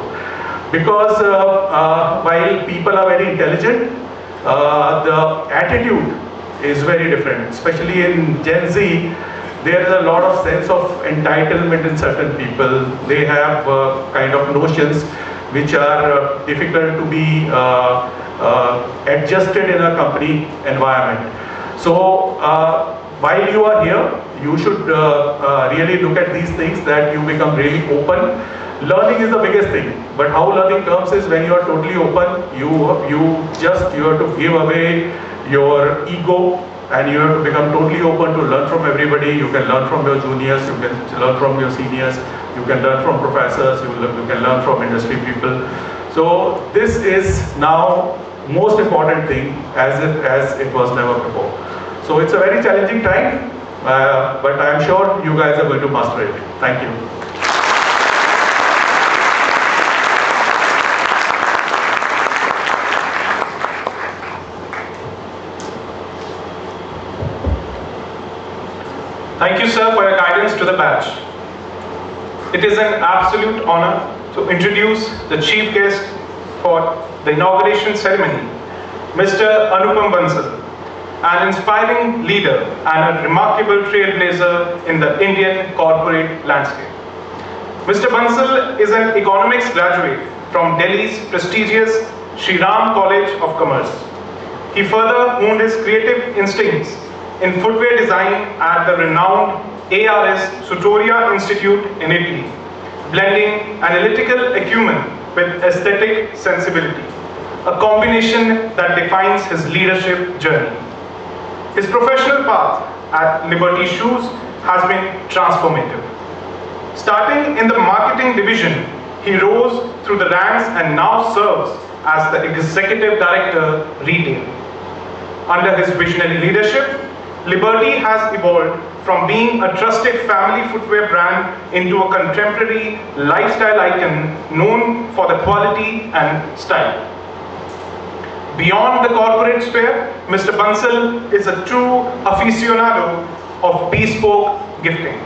because while people are very intelligent, the attitude is very different. Especially in Gen Z, there is a lot of sense of entitlement in certain people. They have kind of notions which are difficult to be adjusted in a company environment. So while you are here, you should really look at these things, that you become really open. Learning is the biggest thing, but how learning comes is when you are totally open. You have to give away your ego, and you have to become totally open to learn from everybody. You can learn from your juniors, you can learn from your seniors, you can learn from professors, you can learn from industry people. So this is now most important thing as it was never before. So it's a very challenging time, but I am sure you guys are going to master it. Thank you. Thank you, sir, for your guidance to the batch. It is an absolute honor to introduce the chief guest for the inauguration ceremony, Mr. Anupam Bansal, an inspiring leader and a remarkable trailblazer in the Indian corporate landscape. Mr. Bansal is an economics graduate from Delhi's prestigious Shri Ram College of Commerce. He further honed his creative instincts in footwear design at the renowned ARS Sutoria Institute in Italy, blending analytical acumen with aesthetic sensibility, a combination that defines his leadership journey. His professional path at Liberty Shoes has been transformative. Starting in the marketing division, he rose through the ranks and now serves as the Executive Director, Retail. Under his visionary leadership, Liberty has evolved from being a trusted family footwear brand into a contemporary lifestyle icon known for the quality and style. Beyond the corporate sphere, Mr. Bansal is a true aficionado of bespoke gifting.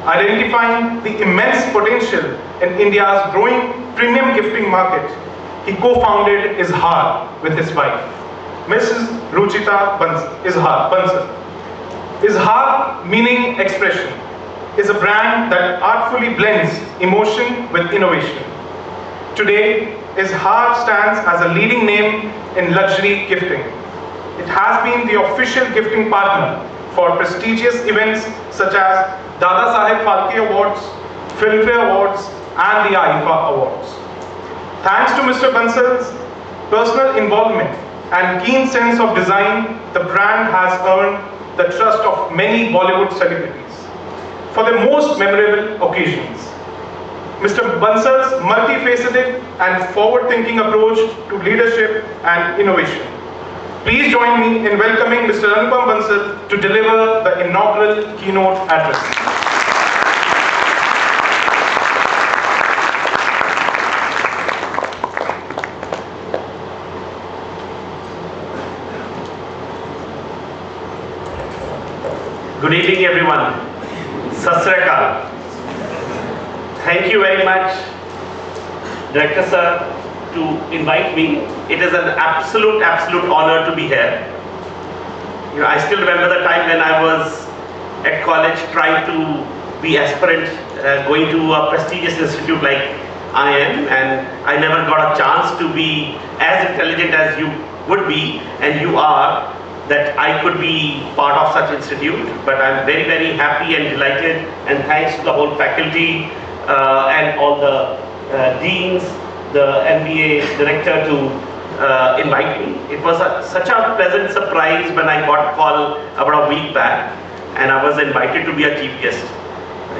Identifying the immense potential in India's growing premium gifting market, he co-founded IIHAR with his wife, Mrs. Ruchita Bansal. IIHAR, meaning expression, is a brand that artfully blends emotion with innovation. Today, IIHAR stands as a leading name in luxury gifting. It has been the official gifting partner for prestigious events such as Dada Saheb Phalke Awards, Filmfare Awards, and the IIFA Awards. Thanks to Mr. Bansal's personal involvement and keen sense of design, the brand has earned the trust of many Bollywood celebrities for the most memorable occasions. Mr. Bansal's multifaceted and forward-thinking approach to leadership and innovation. Please join me in welcoming Mr. Anupam Bansal to deliver the inaugural keynote address. Good evening, everyone. Sat Sri Akal. Thank you very much, Director Sir, to invite me. It is an absolute honor to be here. You know, I still remember the time when I was at college trying to be aspirant, going to a prestigious institute like IIM, and I never got a chance to be as intelligent as you would be, and you are, that I could be part of such institute. But I'm very happy and delighted, and thanks to the whole faculty and all the deans, the MBA director to invite me. It was such a pleasant surprise when I got a call about a week back and I was invited to be a chief guest.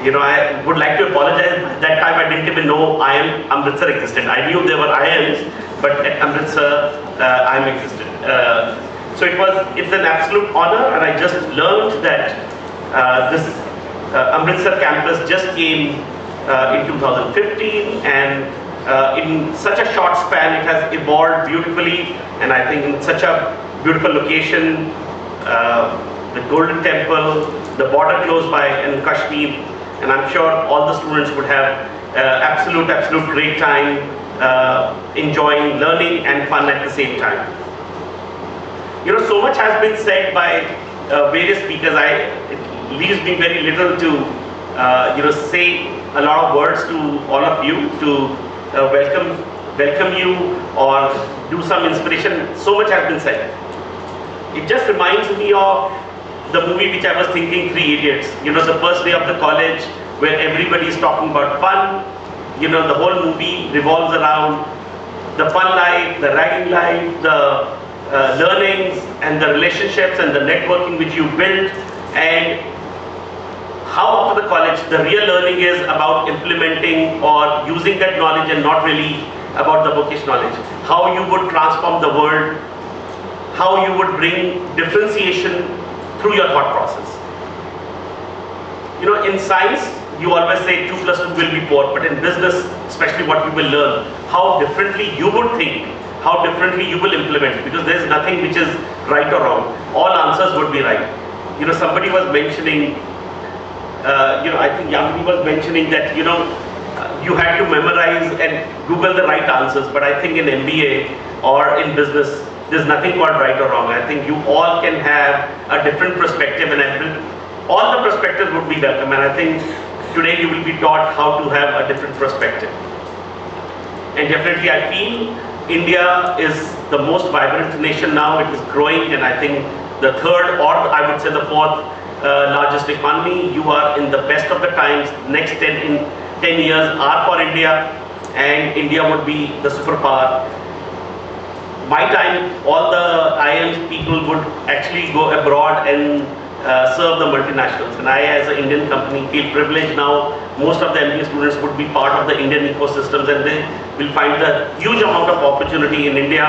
You know, I would like to apologize. At that time I didn't even know IIM Amritsar existed. I knew there were IIMs, but at Amritsar IIM existed. So it's an absolute honor, and I just learned that this Amritsar campus just came in 2015, and in such a short span it has evolved beautifully, and I think in such a beautiful location, the Golden Temple, the border close by in Kashmir, and I'm sure all the students would have absolute great time enjoying learning and fun at the same time. You know, so much has been said by various speakers. It leaves me very little to say a lot of words to all of you, to welcome you or do some inspiration. So much has been said. It just reminds me of the movie which I was thinking, Three Idiots. You know, the first day of the college where everybody is talking about fun. You know, the whole movie revolves around the fun life, the ragging life, the learnings and the relationships and the networking which you build, and how after the college the real learning is about implementing or using that knowledge and not really about the bookish knowledge. How you would transform the world, how you would bring differentiation through your thought process. You know, in science you always say 2 + 2 will be 4, but in business, especially what you will learn, how differently you would think, how differently you will implement, because there is nothing which is right or wrong. All answers would be right. You know, somebody was mentioning, I think Yamini was mentioning that, you had to memorize and Google the right answers, but I think in MBA or in business, there's nothing called right or wrong. I think you all can have a different perspective, and all the perspectives would be welcome, and I think today you will be taught how to have a different perspective. And definitely I feel India is the most vibrant nation now. It is growing, and I think the third, or I would say the fourth largest economy. You are in the best of the times. Next 10 years are for India, and India would be the superpower. My time, all the IIMs people would actually go abroad and serve the multinationals. And I, as an Indian company, feel privileged now. Most of the MBA students would be part of the Indian ecosystems, and they will find a huge amount of opportunity in India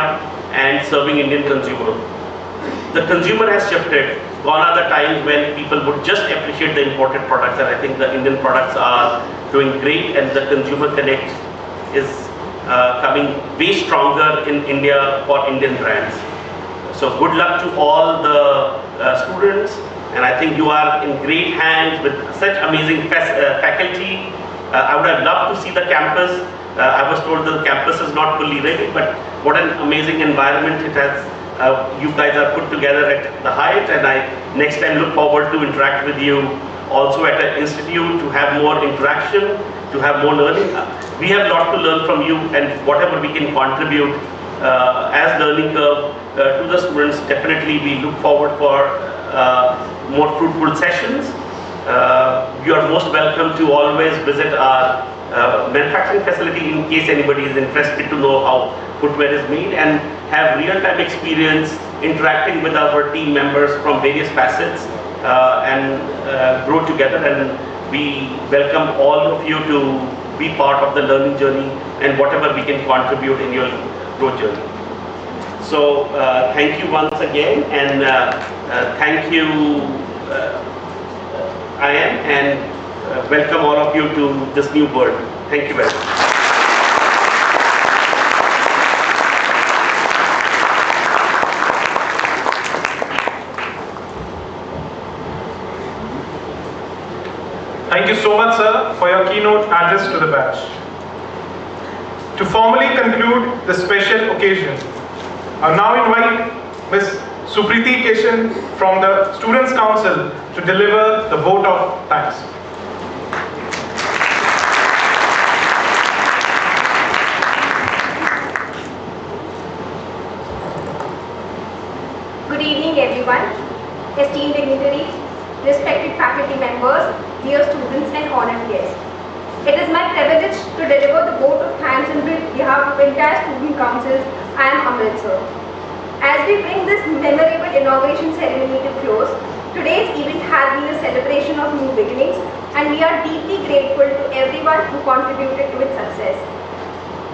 and serving Indian consumer. The consumer has shifted. Gone are the times when people would just appreciate the imported products, and I think the Indian products are doing great, and the consumer connect is coming way stronger in India for Indian brands. So good luck to all the students, and I think you are in great hands with such amazing faculty. I would have loved to see the campus. I was told the campus is not fully ready, but what an amazing environment it has. You guys are put together at the Hyatt, and I next time look forward to interact with you also at an institute, to have more interaction, to have more learning. We have a lot to learn from you, and whatever we can contribute as learning curve to the students, definitely we look forward for more fruitful sessions. You are most welcome to always visit our manufacturing facility in case anybody is interested to know how footwear is made and have real-time experience interacting with our team members from various facets and grow together. And we welcome all of you to be part of the learning journey and whatever we can contribute in your growth journey. So thank you once again, and thank you IIM, and welcome all of you to this new world. Thank you very much. Thank you so much, sir, for your keynote address to the batch. To formally conclude this special occasion, I now invite Ms. Supriti Keshan from the Students' Council to deliver the vote of thanks. Good evening, everyone, esteemed dignitaries, respected faculty members, dear students and honored guests. It is my privilege to deliver the vote of thanks on behalf of the entire Student Council and Amritsar. As we bring this memorable inauguration ceremony to close, today's event has been a celebration of new beginnings, and we are deeply grateful to everyone who contributed to its success.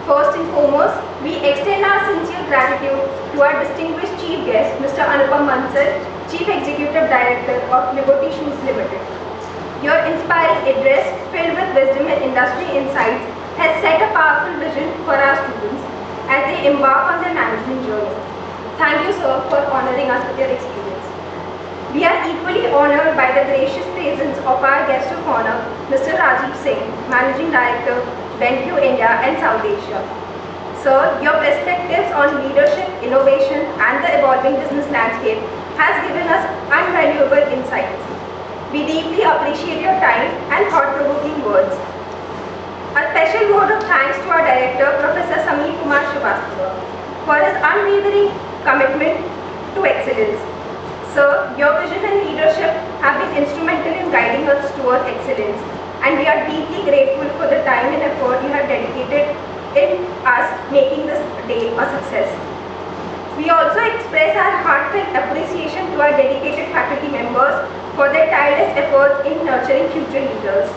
First and foremost, we extend our sincere gratitude to our distinguished chief guest, Mr. Anupam Bansal, Chief Executive Director of Liberty Shoes Ltd. Your inspiring address, filled with wisdom and industry insights, has set a powerful vision for our students as they embark on their management journey. Thank you, sir, for honoring us with your experience. We are equally honored by the gracious presence of our guest of honor, Mr. Rajeev Singh, Managing Director, BenQ India and South Asia. Sir, your perspectives on leadership, innovation, and the evolving business landscape has given us invaluable insights. We deeply appreciate your time and thought-provoking words. A special word of thanks to our Director, Professor Samir Kumar Srivastava, for his unwavering commitment to excellence. Sir, your vision and leadership have been instrumental in guiding us towards excellence, and we are deeply grateful for the time and effort you have dedicated in us making this day a success. We also express our heartfelt appreciation to our dedicated faculty members for their tireless efforts in nurturing future leaders.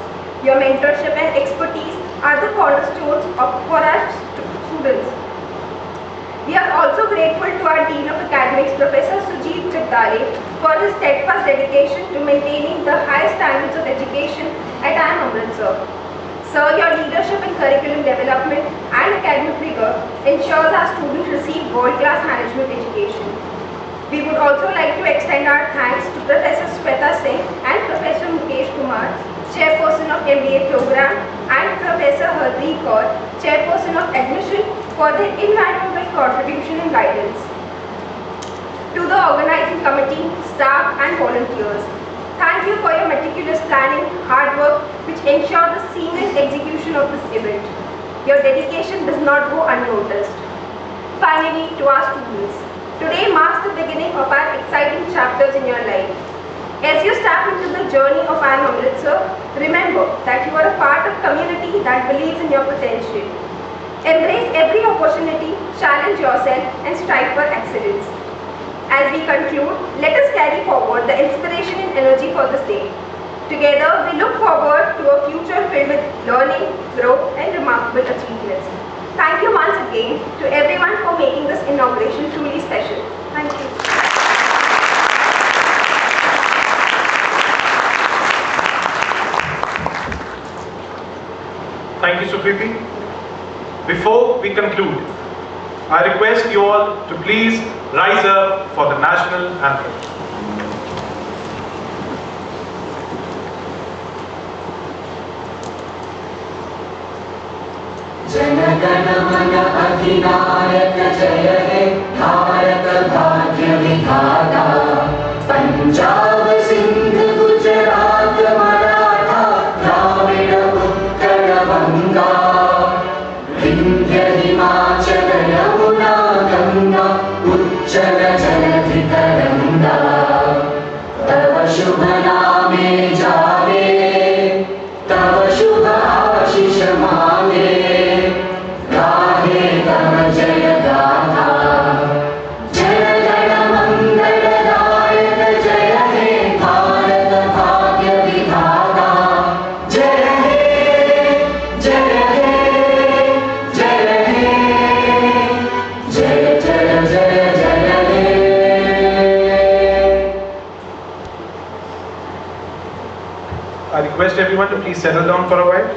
Your mentorship and expertise are the cornerstones for our students. We are also grateful to our Dean of Academics, Professor Sujeet Chitale, for his steadfast dedication to maintaining the highest standards of education at IIM Amritsar. Sir, your leadership in curriculum development and academic rigor ensures our students receive world-class management education. We would also like to extend our thanks to Professor Sweta Singh and Professor Mukesh Kumar, Chairperson of MBA program, and Professor Harpreet Kaur, Chairperson of Admission, for their invaluable contribution and guidance. To the organizing committee, staff and volunteers, thank you for your meticulous planning, hard work, which ensure the seamless execution of this event. Your dedication does not go unnoticed. Finally, to our students, today marks the beginning of our exciting chapters in your life. As you step into the journey of IIM Amritsar, remember that you are a part of a community that believes in your potential. Embrace every opportunity, challenge yourself, and strive for excellence. As we conclude, let us carry forward the inspiration and energy for this day. Together, we look forward to a future filled with learning, growth, and remarkable achievements. Thank you once again to everyone for making this inauguration truly special. Thank you. Thank you, Sukriti. Before we conclude, I request you all to please rise up for the national anthem. जनगण मन अधिनायक जय हे भारत भाग्य विधाता पंजाब सिंध गुजरात मराठा द्राविड उत्कल बंगा विंध्य हिमाचल यमुना गंगा उच्चल जलधि तरंगा तव शुभ नामे जावे तव शुभ आशीष मांगे जय गाथा जय गण मंगलदायक जय हे भारत भाग्य विधाता जय हे जय हे जय हे जय जय जय जय हे। I request everyone to please settle down for a while.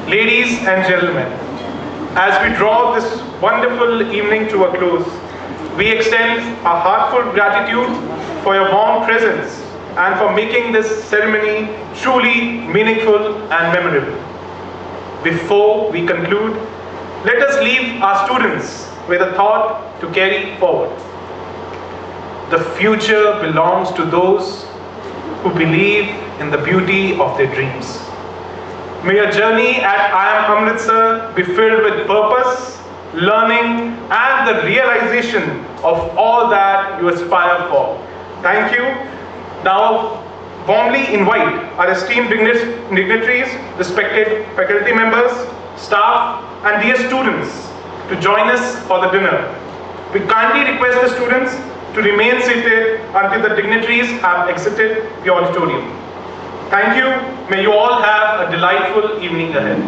Ladies and gentlemen, as we draw this wonderful evening to a close, we extend our heartfelt gratitude for your warm presence and for making this ceremony truly meaningful and memorable. Before we conclude, let us leave our students with a thought to carry forward. The future belongs to those who believe in the beauty of their dreams. May your journey at IIM Amritsar be filled with purpose, learning, and the realization of all that you aspire for. Thank you. Now, warmly invite our esteemed dignitaries, respected faculty members, staff, and dear students to join us for the dinner. We kindly request the students to remain seated until the dignitaries have exited the auditorium. Thank you. May you all have a delightful evening ahead.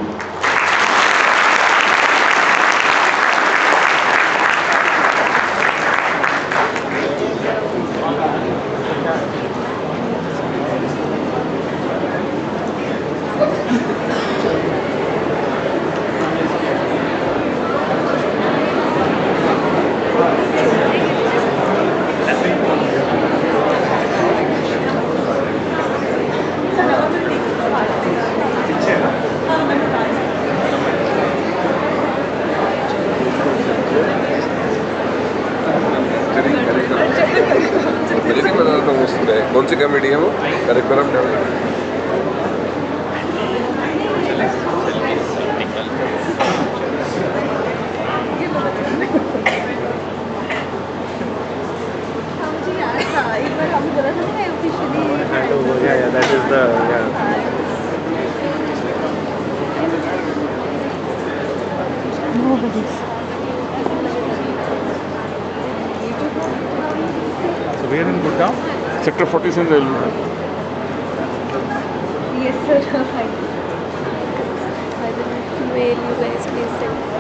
कौन सी committee है वो curriculum that is the So we are in Gurgaon, Sector 47 railway. Yes, sir. I don't know where you guys please send.